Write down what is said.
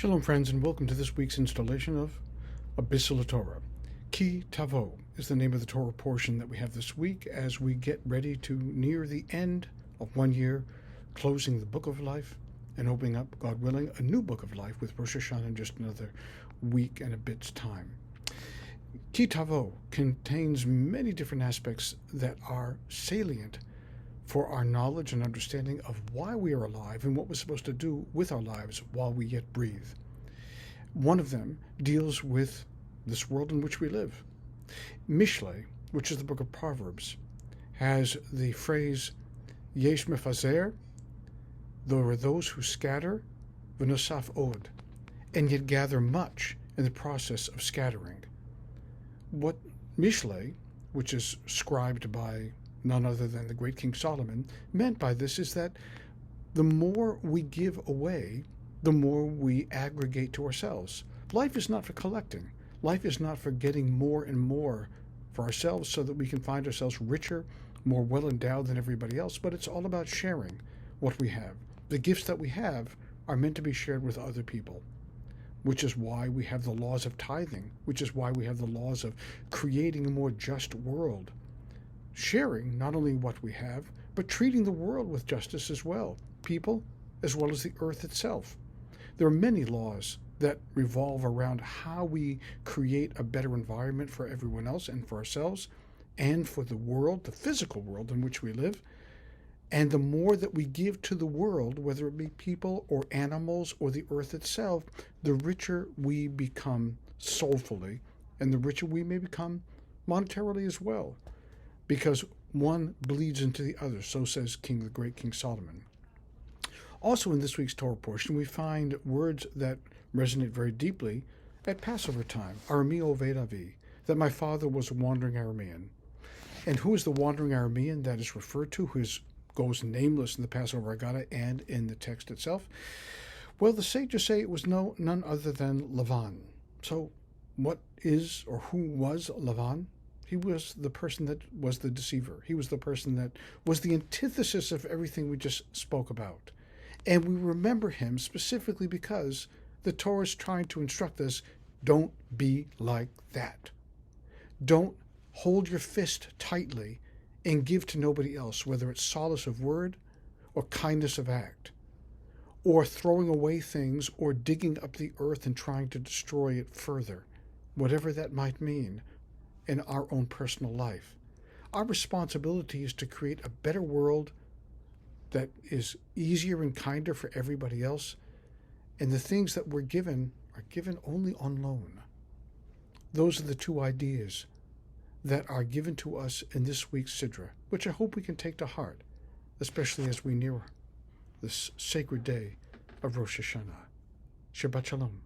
Shalom, friends, and welcome to this week's installation of a Biselleh Torah. Ki Tavo is the name of the Torah portion that we have this week as we get ready to near the end of 1 year, closing the book of life and opening up, God willing, a new book of life with Rosh Hashanah in just another week and a bit's time. Ki Tavo contains many different aspects that are salient for our knowledge and understanding of why we are alive and what we're supposed to do with our lives while we yet breathe. One of them deals with this world in which we live. Biselleh, which is the book of Proverbs, has the phrase, Yesh mefazer, there are those who scatter, v'nosaf od, and yet gather much in the process of scattering. What Biselleh, which is scribed by none other than the great King Solomon, meant by this is that the more we give away, the more we aggregate to ourselves. Life is not for collecting. Life is not for getting more and more for ourselves so that we can find ourselves richer, more well endowed than everybody else, but it's all about sharing what we have. The gifts that we have are meant to be shared with other people, which is why we have the laws of tithing, which is why we have the laws of creating a more just world. Sharing not only what we have, but treating the world with justice as well, people as well as the earth itself. There are many laws that revolve around how we create a better environment for everyone else and for ourselves and for the world, the physical world in which we live. And the more that we give to the world, whether it be people or animals or the earth itself, the richer we become soulfully and the richer we may become monetarily as well. Because one bleeds into the other, so says the great King Solomon. Also in this week's Torah portion, we find words that resonate very deeply at Passover time. Arami Oved Avi, that my father was a wandering Aramean. And who is the wandering Aramean that is referred to, who goes nameless in the Passover Haggadah and in the text itself? Well, the sages say it was none other than Lavan. So what is or who was Lavan? He was the person that was the deceiver. He was the person that was the antithesis of everything we just spoke about. And we remember him specifically because the Torah is trying to instruct us, don't be like that. Don't hold your fist tightly and give to nobody else, whether it's solace of word or kindness of act, or throwing away things or digging up the earth and trying to destroy it further, whatever that might mean in our own personal life. Our responsibility is to create a better world that is easier and kinder for everybody else, and the things that we're given are given only on loan. Those are the two ideas that are given to us in this week's Sidra, which I hope we can take to heart, especially as we near this sacred day of Rosh Hashanah. Shabbat Shalom.